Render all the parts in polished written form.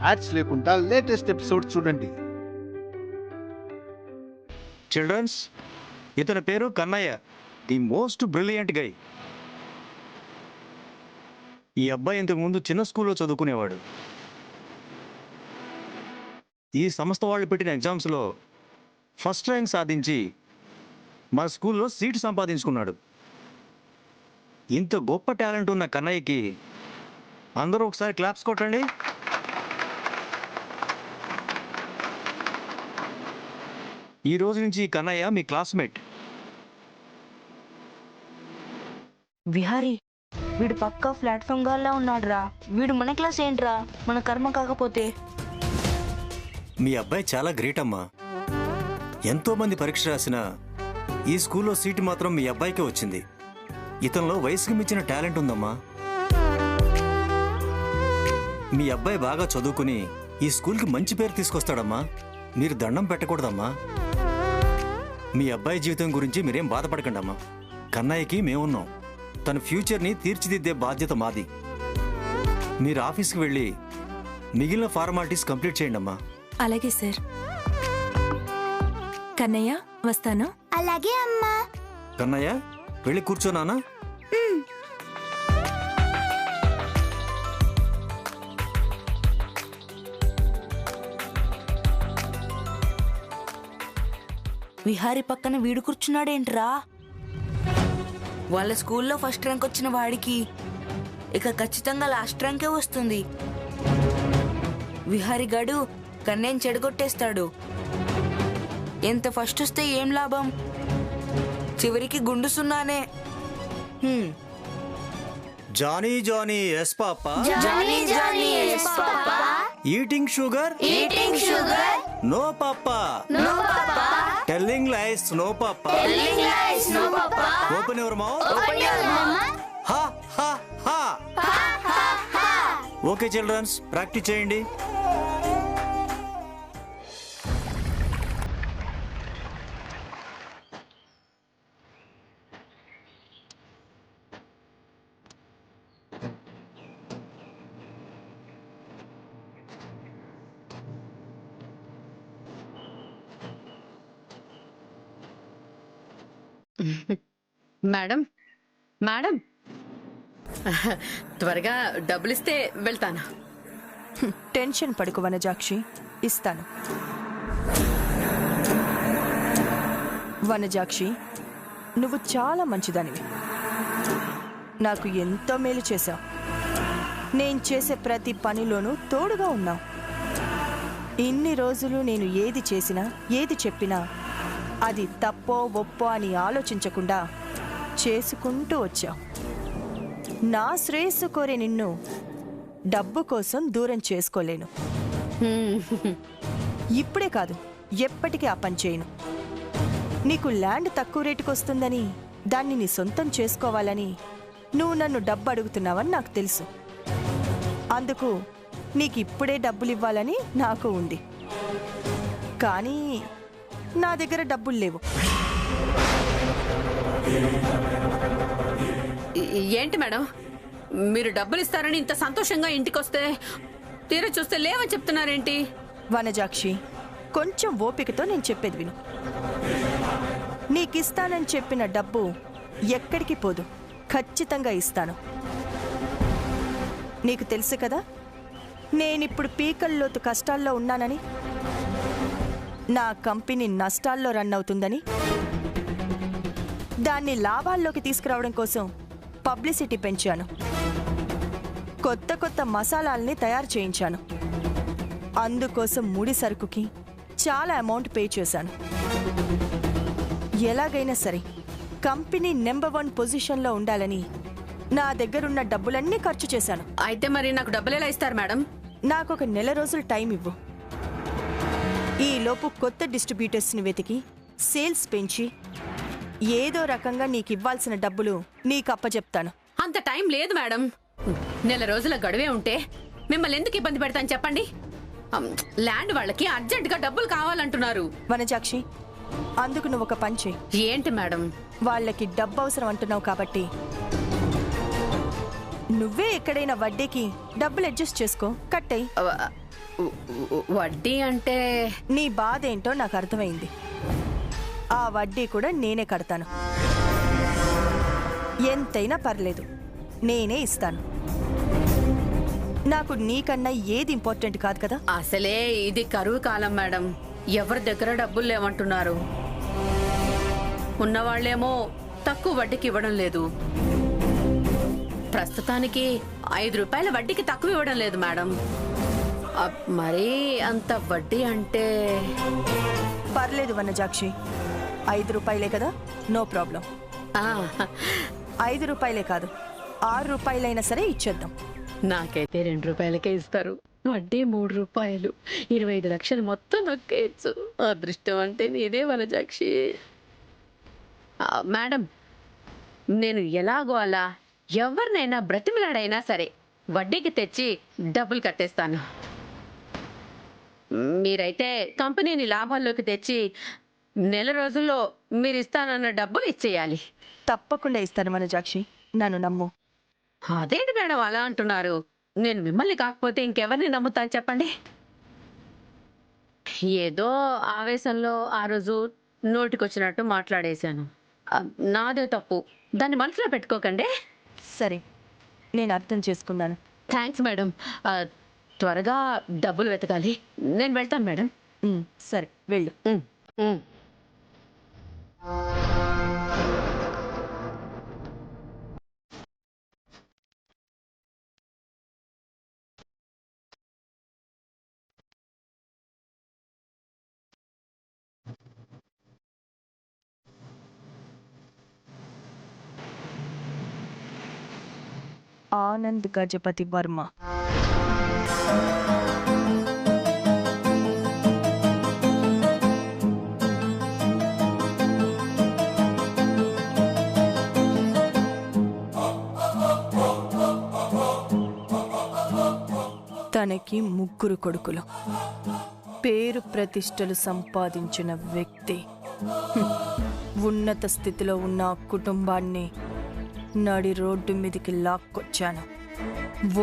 Ads లేకుండా latest episode చూడండి. Children's, ఇతని పేరు కన్నయ్య, ది మోస్ట్ బ్రిలియంట్ గై. ఈ అబ్బాయి ఇంతకు ముందు చిన్న స్కూల్లో చదువుకునేవాడు. ఈ సంస్థ వాళ్ళు పెట్టిన ఎగ్జామ్స్లో ఫస్ట్ ర్యాంక్ సాధించి మా స్కూల్లో సీట్ సంపాదించుకున్నాడు. ఇంత గొప్ప టాలెంట్ ఉన్న కన్నయ్యకి అందరూ ఒకసారి క్లాప్స్ కొట్టండి. ఈ రోజు నుంచి కన్నయ్య మీ క్లాస్మేట్. విహారీ, వీడు పక్కా ప్లాట్ఫామ్ గాల్లా ఉన్నాడురా. వీడు మన క్లాస్ ఏంట్రా, మన కర్మ కాకపోతే. మీ అబ్బాయి చాలా గ్రేట్ అమ్మా. ఎంతో మంది పరీక్ష రాసినా ఈ స్కూల్లో సీటు మాత్రం మీ అబ్బాయికే వచ్చింది. ఇతనిలో వయసుకు మించిన టాలెంట్ ఉందమ్మా. మీ అబ్బాయి బాగా చదువుకుని ఈ స్కూల్కి మంచి పేరు తీసుకొస్తాడమ్మా. మీరు దండం పెట్టకూడదమ్మా. మీ అబ్బాయి జీవితం గురించి మీరేం బాధపడకండి అమ్మా. కన్నయ్యకి మేమున్నాం. తన ఫ్యూచర్ని తీర్చిదిద్దే బాధ్యత మాది. మీరు ఆఫీస్కి వెళ్ళి మిగిలిన ఫార్మాలిటీస్ కంప్లీట్ చేయండి అమ్మా. అలాగే సార్. కన్నయ్య, వస్తాను. అలాగే అమ్మా. కన్నయ్య, వెళ్ళి కూర్చోనానా. విహారీ పక్కన వీడు కూర్చున్నాడేంట్రా? వాళ్ళ స్కూల్లో ఫస్ట్ ర్యాంక్ వచ్చిన వాడికి ఇక ఖచ్చితంగా లాస్ట్ ర్యాంకే వస్తుంది. విహారీ గడు కన్నేం చెడగొట్టేస్తాడు. ఎంత ఫస్ట్ వస్తే ఏం లాభం, చివరికి గుండు సున్నానే. Johnny Johnny yes papa, Johnny Johnny yes papa, eating sugar no papa, no papa, telling lies no papa, telling lies no papa, open your mouth, open your mouth, ha ha ha. Ha ha ha. Okay children's, practice చేయండి. Madam, madam, త్వరగా డబ్బులిస్తే వెళ్తాను. Tension పడుకు వనజాక్షి, ఇస్తాను. వనజాక్షి, నువ్వు చాలా మంచిదానివి. నాకు ఎంతో మేలు చేశావు. నేను చేసే ప్రతి పనిలోనూ తోడుగా ఉన్నావు. ఇన్ని రోజులు నేను ఏది చేసినా ఏది చెప్పినా అది తప్పో ఒప్పో అని ఆలోచించకుండా చేసుకుంటూ వచ్చావు. నా శ్రేయస్సు కోరే నిన్ను డబ్బు కోసం దూరం చేసుకోలేను. ఇప్పుడే కాదు, ఎప్పటికీ ఆ పని చేయను. నీకు ల్యాండ్ తక్కువ రేటుకు వస్తుందని, దాన్ని నీ సొంతం చేసుకోవాలని నువ్వు నన్ను డబ్బు అడుగుతున్నావని నాకు తెలుసు. అందుకు నీకు ఇప్పుడే డబ్బులు ఇవ్వాలని నాకు ఉంది. కానీ నా దగ్గర డబ్బులు లేవు. ఏంటి మేడం, మీరు డబ్బులు ఇస్తారని ఇంత సంతోషంగా ఇంటికొస్తే తీరా చూస్తే లేవని చెప్తున్నారేంటి? వనజాక్షి, కొంచెం ఓపికతో నేను చెప్పేది విను. నీకిస్తానని చెప్పిన డబ్బు ఎక్కడికి పోదు, ఖచ్చితంగా ఇస్తాను. నీకు తెలుసు కదా, నేనిప్పుడు పీకల్లోతు కష్టాల్లో ఉన్నానని, నా కంపెనీ నష్టాల్లో రన్ అవుతుందని. దాన్ని లాభాల్లోకి తీసుకురావడం కోసం పబ్లిసిటీ పెంచాను. కొత్త కొత్త మసాలాల్ని తయారు చేయించాను. అందుకోసం ముడి సరుకుకి చాలా అమౌంట్ పే చేశాను. ఎలాగైనా సరే కంపెనీ నెంబర్ 1 పొజిషన్లో ఉండాలని నా దగ్గరున్న డబ్బులన్నీ ఖర్చు చేశాను. అయితే మరి నాకు డబ్బులు ఎలా ఇస్తారు మేడం? నాకు ఒక నెల రోజులు టైం ఇవ్వు. ఈలోపు కొత్త డిస్ట్రిబ్యూటర్స్ని వెతికి సేల్స్ పెంచి ఏదో రకంగా నీకు ఇవ్వాల్సిన డబ్బులు నీకు అప్పచెప్తాను. అంత టైం లేదు మేడం. నెల రోజుల గడువే ఉంటే మిమ్మల్ని ఎందుకు ఇబ్బంది పెడతాను చెప్పండి. ల్యాండ్ వాళ్ళకి అర్జెంటుగా డబ్బులు కావాలంటున్నారు. వనజాక్షి, అందుకు నువ్వు ఒక పని చెయ్యి. ఏంటి మేడం? వాళ్ళకి డబ్బు అవసరం అంటున్నావు కాబట్టి నువ్వే ఎక్కడైనా వడ్డీకి డబ్బులు అడ్జస్ట్ చేసుకో, కట్టేయ్. వడ్డీ అంటే నీ బాధ ఏంటో నాకు అర్థమైంది. ఆ వడ్డీ కూడా నేనే కడతాను. ఎంతైనా పర్లేదు, నేనే ఇస్తాను. నాకు నీకన్నా ఏది ఇంపార్టెంట్ కాదు కదా. అసలే ఇది కరువు కాలం మేడం. ఎవరి దగ్గర డబ్బులు లేవంటున్నారు. ఉన్నవాళ్లేమో తక్కువ వడ్డీకి ఇవ్వడం లేదు. ప్రస్తుతానికి 5 రూపాయల వడ్డీకి తక్కువ ఇవ్వడం లేదు మేడం. మరీ అంత వడ్డీ అంటే పర్లేదు వనజాక్షి, 5 రూపాయలే కదా, నో ప్రాబ్లం. 5 రూపాయలే కాదు, 6 రూపాయలైనా సరే ఇచ్చేద్దాం. నాకైతే 2 రూపాయలకే ఇస్తారు. వడ్డీ 3 రూపాయలు. 25 లక్షలు మొత్తం నొక్కేయచ్చు. అదృష్టం అంటే నేనే వనజాక్షి. మేడం, నేను ఎలాగో అలా ఎవరినైనా బ్రతిమలాడైనా సరే వడ్డీకి తెచ్చి డబ్బులు కట్టేస్తాను. మీరైతే కంపెనీని లాభాల్లోకి తెచ్చి నెల రోజుల్లో మీరు ఇస్తానన్న డబ్బులు ఇచ్చేయాలి. తప్పకుండా ఇస్తాను వనజాక్షి, నన్ను నమ్ము. అదేంటి మేడం అలా అంటున్నారు? నేను మిమ్మల్ని కాకపోతే ఇంకెవరిని నమ్ముతాను చెప్పండి. ఏదో ఆవేశంలో ఆ రోజు నోటికొచ్చినట్టు మాట్లాడేశాను. నాదే తప్పు, దాన్ని మనసులో పెట్టుకోకండి. సరే, నేను అర్థం చేసుకున్నాను. Thanks madam. త్వరగా డబ్బులు వెతకాలి. నేను వెళ్తాను మేడం. సరే, వెళ్ళు. ఆనంద్ గజపతి వర్మ. తనకి 3 కొడుకులు, పేరు ప్రతిష్టలు సంపాదించిన వ్యక్తి. ఉన్నత స్థితిలో ఉన్న ఆ కుటుంబాన్ని నడి రోడ్డు మీదకి లాక్కొచ్చాను.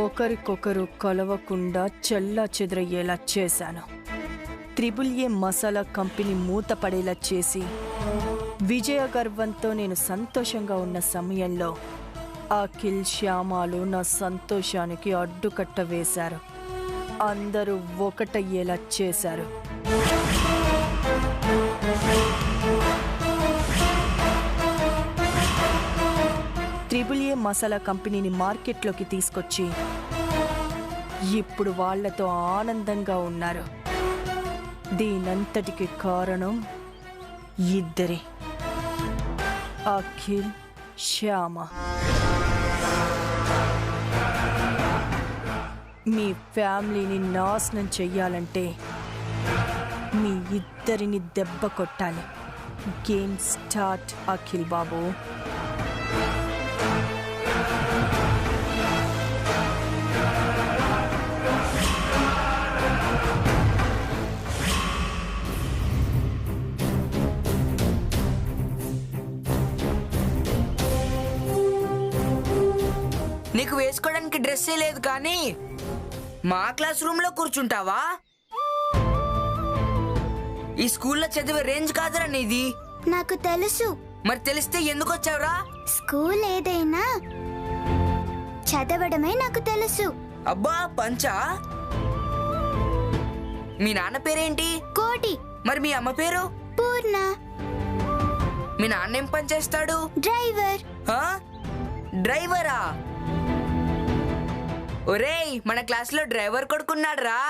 ఒకరికొకరు కలవకుండా చెల్లా చెదరయ్యేలా చేశాను. త్రిబుల్-ఏ మసాలా కంపెనీ మూతపడేలా చేసి విజయ గర్వంతో నేను సంతోషంగా ఉన్న సమయంలో అఖిల్, శ్యామాలు నా సంతోషానికి అడ్డుకట్ట వేశారు. అందరూ ఒకటయ్యేలా చేశారు. త్రిబుల్-ఏ మసాలా కంపెనీని మార్కెట్లోకి తీసుకొచ్చి ఇప్పుడు వాళ్లతో ఆనందంగా ఉన్నారు. దీనంతటికి కారణం ఇద్దరే, అఖిల్, శ్యామ. మీ ఫ్యామిలీని నాశనం చెయ్యాలంటే మీ ఇద్దరిని దెబ్బ కొట్టాలి. గేమ్ స్టార్ట్ అఖిల్ బాబు. నీకు వేసుకోవడానికి డ్రెస్సే లేదు కానీ మా క్లాస్ రూమ్ లో కూర్చుంటావా? ఈ స్కూల్లో చదివే రేంజ్ కాదురా నీది. నాకు తెలుసు. మరి తెలిస్తే ఎందుకు వచ్చావురా? స్కూల్ ఏదైనా చదవడమే నాకు తెలుసు. అబ్బా పంచా. మీ నాన్న పేరేంటి? కోటి. మరి మీ అమ్మ పేరు? పూర్ణ. మీ నాన్న ఏం పని చేస్తాడు? డ్రైవర్. డ్రైవరా? ఒరేయ్, మన క్లాస్ లో డ్రైవర్ కొడుకున్నాడు రా.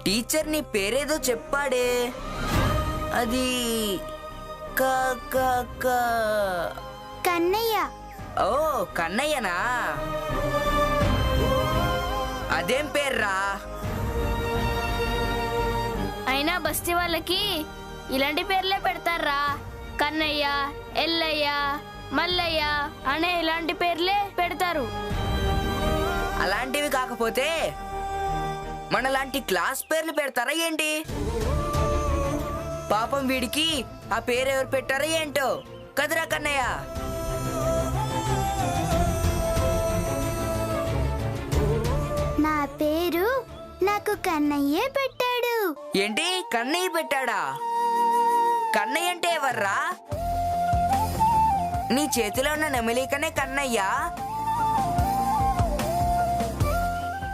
టీచర్ నీ పేరేదో చెప్పాడే, అది కన్నయ్య. ఓ కన్నయ్యనా? అదేం పేర్రా? అయినా బస్తీ వాళ్ళకి ఇలాంటి పేర్లే పెడతారా. కన్నయ్య, ఎల్లయ్య, మల్లయ్య అనే ఇలాంటి పేర్లే పెడతారు. అలాంటివి కాకపోతే మనలాంటి క్లాస్ పేర్లు పెడతారా ఏంటి? పాపం వీడికి ఆ పేరు ఎవరు పెట్టారో ఏంటో కదరా కన్నయ్య. నాకు కన్నయ్యే పెట్టాడు. ఏంటి కన్నయ్య పెట్టాడా? కన్నయ్య అంటే ఎవర్రా? నీ చేతిలో ఉన్న నెమలికనే కన్నయ్యా?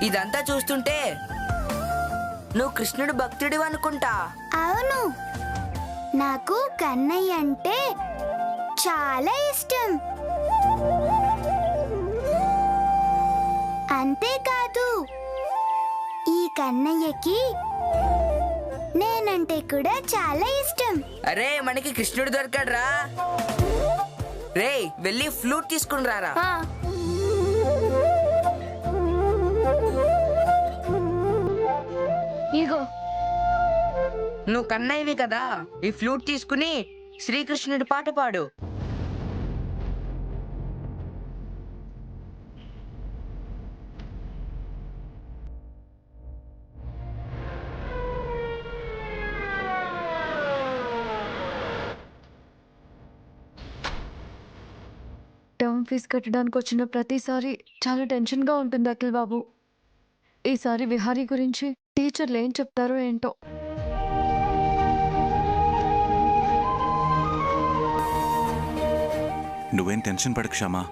ఇదంతా చూస్తుంటే నువ్వు కృష్ణుడు భక్తుడివి అనుకుంటా. అవును, నాకు కన్నయ్య అంటే చాలా ఇష్టం. అంతేకాదు ఈ కన్నయ్యకి నేనంటే కూడా చాలా ఇష్టం. అరే మనకి కృష్ణుడు దొరకడ్రా. రే వెళ్ళి ఫ్లూట్ తీసుకుని రారా. ఆ, ఇగో నువ్వు కన్నయ్యవి కదా, ఈ ఫ్లూట్ తీసుకుని శ్రీకృష్ణుడి పాట పాడు. టర్మ్ ఫీజు కట్టడానికి వచ్చిన ప్రతిసారి చాలా టెన్షన్గా ఉంటుంది అఖిల్ బాబు. ఈసారి విహారీ గురించి టీచర్లు ఏం చెప్తారో ఏంటో. నువ్వేం టెన్షన్ పడకు క్షమా,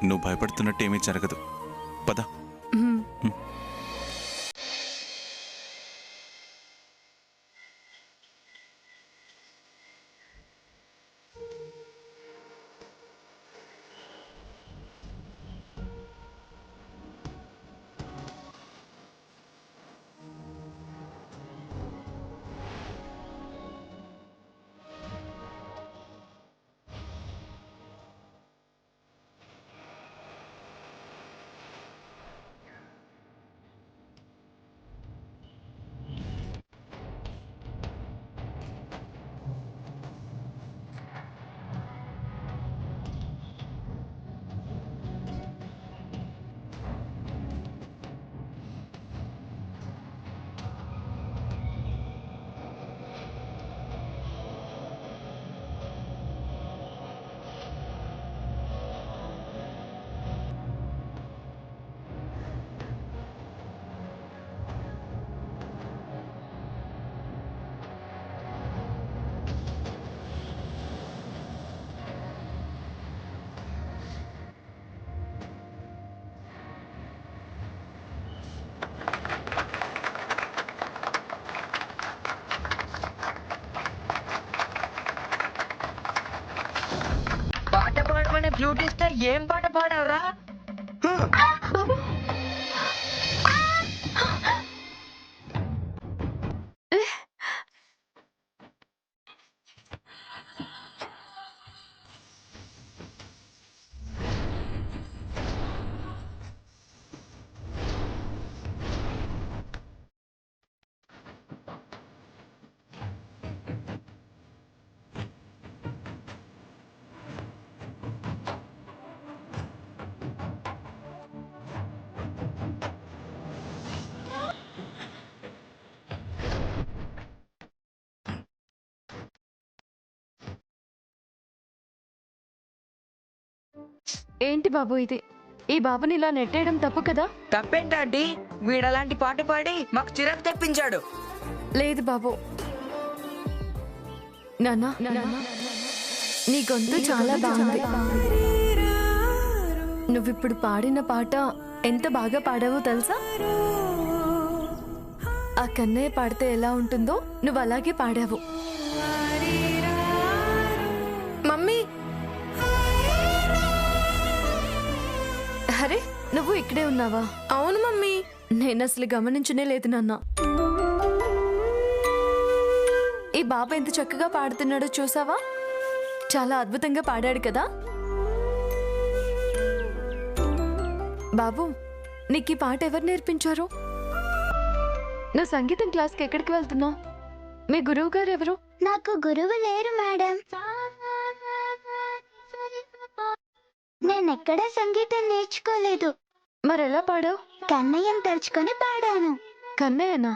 నువ్వు భయపడుతున్నట్టు ఏమీ జరగదు. పద. పాట పాడమని ఫ్లూట్ ఇస్తే ఏం పాట పాడావురా? ఏంటి బాబు ఇది? ఈ బాబుని ఇలా నెట్టేయడం తప్పు కదా? తప్పేంటండి, వీడలాంటి పాట పాడి మాకు చిరాకు తెప్పించాడు. లేదు బాబు. నాన్న, నీ గొంతు చాలా బాగుంది. నువ్విప్పుడు పాడిన పాట ఎంత బాగా పాడావో తెలుసా? ఆ కన్నయ్య పాడితే ఎలా ఉంటుందో నువ్వు అలాగే పాడావు. మమ్మీ, అరే నువ్వు ఇక్కడే ఉన్నావా? అవును మమ్మీ, నేను అసలు గమనించనే లేదు నాన్న. ఈ బాబు ఎంత చక్కగా పాడుతున్నాడో చూసావా? చాలా అద్భుతంగా పాడాడు కదా బాబు. నీకు ఈ పాట ఎవరు నేర్పించారు? నువ్వు సంగీతం క్లాస్కి ఎక్కడికి వెళ్తున్నావు? మీ గురువు గారు ఎవరు? నాకు గురువు లేరు మేడం. నేనెక్కడా సంగీతం నేర్చుకోలేదు. మరెలా పాడావు? కన్నయ్యను తలుచుకొని పాడాను. కన్నయ్యనా?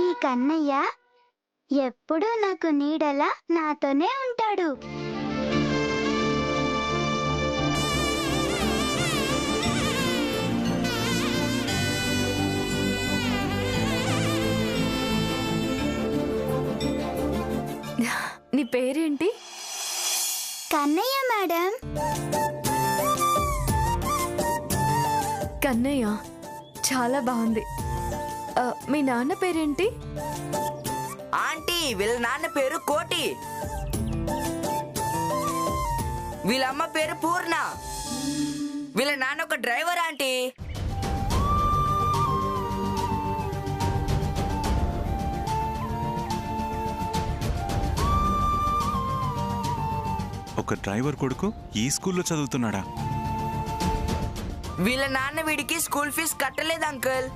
ఈ కన్నయ్య ఎప్పుడూ నాకు నీడలా నాతోనే ఉంటాడు. నీ పేరేంటి? కన్నయ్య మేడం. కన్నయ్య, చాలా బాగుంది. మీ నాన్న పేరేంటి? ఆంటీ, వీళ్ళ నాన్న పేరు కోటి. వీళ్ళమ్మ పేరు పూర్ణ. వీళ్ళ నాన్న ఒక డ్రైవర్ ఆంటీ. ఒక డ్రైవర్ కొడుకు ఈ స్కూల్లో చదువుతున్నాడా? వీళ్ళ నాన్న వీడికి స్కూల్ ఫీజు కట్టలేదు అంకుల్.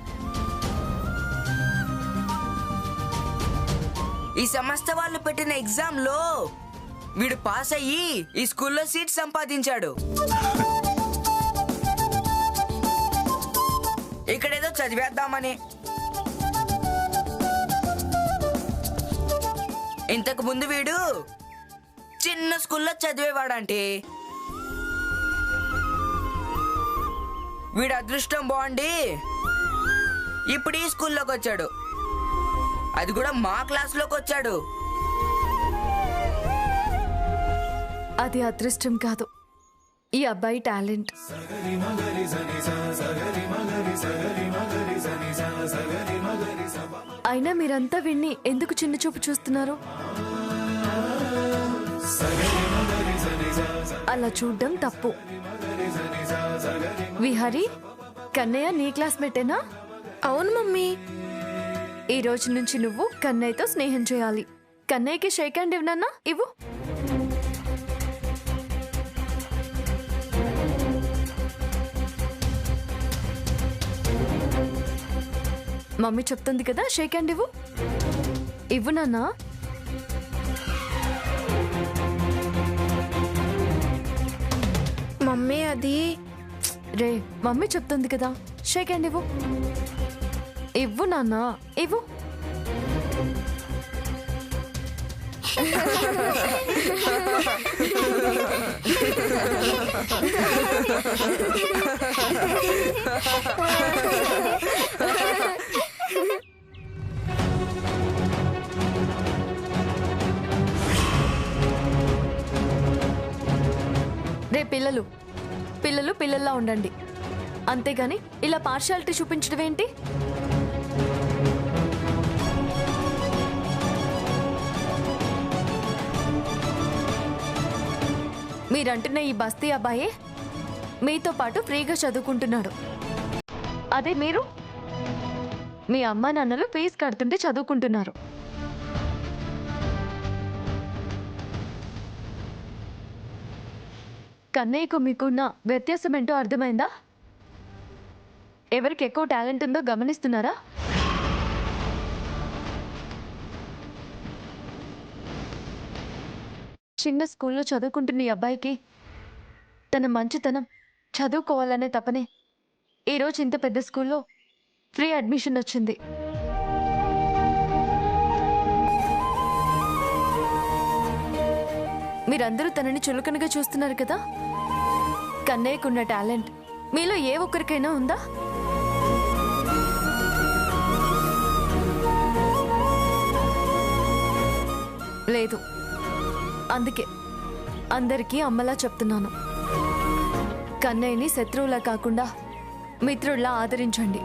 ఈ సంస్థ వాళ్ళు పెట్టిన ఎగ్జామ్ లో వీడు పాస్ అయ్యి ఈ స్కూల్లో సీట్ సంపాదించాడు. ఇక్కడేదో చదివేద్దామని. ఇంతకు ముందు వీడు చిన్న స్కూల్లో చదివేవాడంటే వీడు అదృష్టం బాగుండి ఇప్పుడు ఈ స్కూల్లోకి వచ్చాడు. అది కూడా మా క్లాస్లోకి వచ్చాడు. అది అదృష్టం కాదు, ఈ అబ్బాయి టాలెంట్. అయినా మీరంతా విన్ని ఎందుకు చిన్న చూపు చూస్తున్నారు? అలా చూడడం తప్పు. విహారీ, కన్నయ్య నీ క్లాస్మేటేనా? అవును మమ్మీ. ఈ రోజు నుంచి నువ్వు కన్నయ్యతో స్నేహం చేయాలి. కన్నయ్యకి షేక్ హ్యాండ్ ఇవ్వనన్నా ఇవ్వు. మమ్మీ చెప్తుంది కదా, షేక్ హ్యాండ్ ఇవ్వు. ఇవ్వు నాన్నా. మమ్మీ అది రే, మమ్మీ చెప్తుంది కదా, షేక్ హ్యాండ్ ఇవ్వు. ఇవ్వు నాన్నా, ఇవ్వు. రే పిల్లలు, పిల్లలు పిల్లల్లా ఉండండి, అంతేగాని ఇలా పార్షాలిటీ చూపించడం ఏంటి? మీరంటున్న ఈ బస్తీ అబ్బాయే మీతో పాటు ఫ్రీగా చదువుకుంటున్నాడు. అదే మీరు మీ అమ్మా నాన్నలు ఫీజు కడుతుంటే చదువుకుంటున్నారు. కన్నయ్యకు మీకున్న వ్యత్యాసం ఏంటో అర్థమైందా? ఎవరికి ఎక్కువ టాలెంట్ ఉందో గమనిస్తున్నారా? చిన్న స్కూల్లో చదువుకుంటున్న ఈ అబ్బాయికి తన మంచితనం, చదువుకోవాలనే తపనే ఈరోజు ఇంత పెద్ద స్కూల్లో ఫ్రీ అడ్మిషన్ వచ్చింది. మీరందరూ తనని చులకనగా చూస్తున్నారు కదా. కన్నయ్యకున్న టాలెంట్ మీలో ఏ ఒక్కరికైనా ఉందా? లేదు. అందుకే అందరికీ అమ్మలా చెప్తున్నాను, కన్నయ్యని శత్రువులా కాకుండా మిత్రుల్లా ఆదరించండి.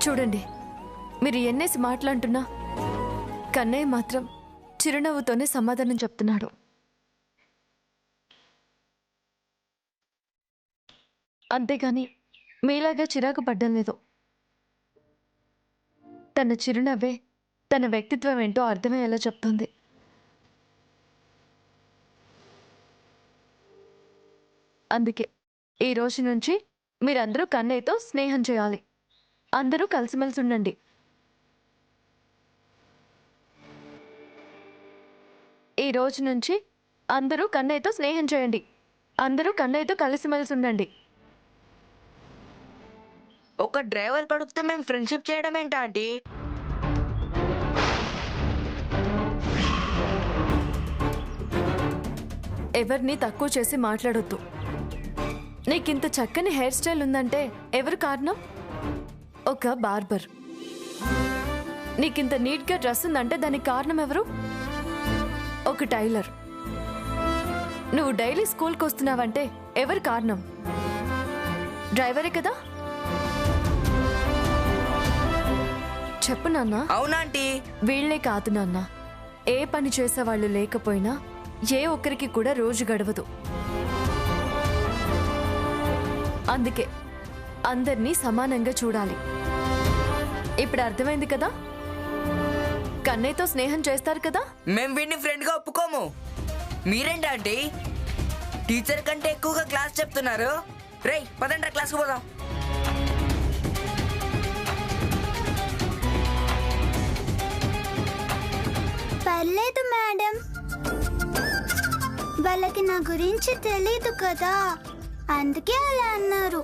చూడండి, మీరు ఎన్నేసి మాట్లాడుతున్నా కన్నయ్య మాత్రం చిరునవ్వుతోనే సమాధానం చెప్తున్నాడు. అంతేగాని మీలాగా చిరాకు పడ్డం లేదు. తన చిరునవ్వే తన వ్యక్తిత్వం ఏంటో అర్థమయ్యేలా చెప్తుంది. అందుకే ఈ రోజు నుంచి మీరందరూ కన్నయ్యతో స్నేహం చేయాలి. అందరూ కలిసిమెలిసి ఉండండి. ఈ రోజు నుంచి అందరూ కన్నయ్యతో స్నేహం చేయండి. అందరూ కన్నయ్యతో కలిసిమెలిసి ఉండండి. ఒక డ్రైవర్ కొడుకుతో మేము ఫ్రెండ్షిప్ చేయడం ఏంటా ఆంటీ? ఎవరిని తక్కువ చేసి మాట్లాడొద్దు. నీకింత చక్కని హెయిర్ స్టైల్ ఉందంటే ఎవరు కారణం? ఒక బార్బర్. నీకింత నీట్గా డ్రెస్ ఉందంటే దానికి కారణం ఎవరు? ఒక టైలర్. నువ్వు డైలీ స్కూల్కి వస్తున్నావంటే ఎవరు కారణం? డ్రైవరే కదా? చెప్పు నాన్న. అవునాంటీ. వీళ్లే కాదు నాన్న, ఏ పని చేసేవాళ్ళు లేకపోయినా ఏ ఒక్కరికి కూడా రోజు గడవదు. అందుకే అందరినీ సమానంగా చూడాలి. ఇప్పుడు అర్థమైంది కదా? కన్నయ్యతో స్నేహం చేస్తారు కదా? మేము వీడిని ఫ్రెండ్ గా ఒప్పుకోము. మీరేంటంటే టీచర్ కంటే ఎక్కువగా క్లాస్ చెప్తున్నారు. రేయ్ పదండ్రా క్లాస్కి పోదాం. పర్లేదు మేడం, వాళ్ళకి నా గురించి తెలీదు కదా, అందుకే అలా అన్నారు.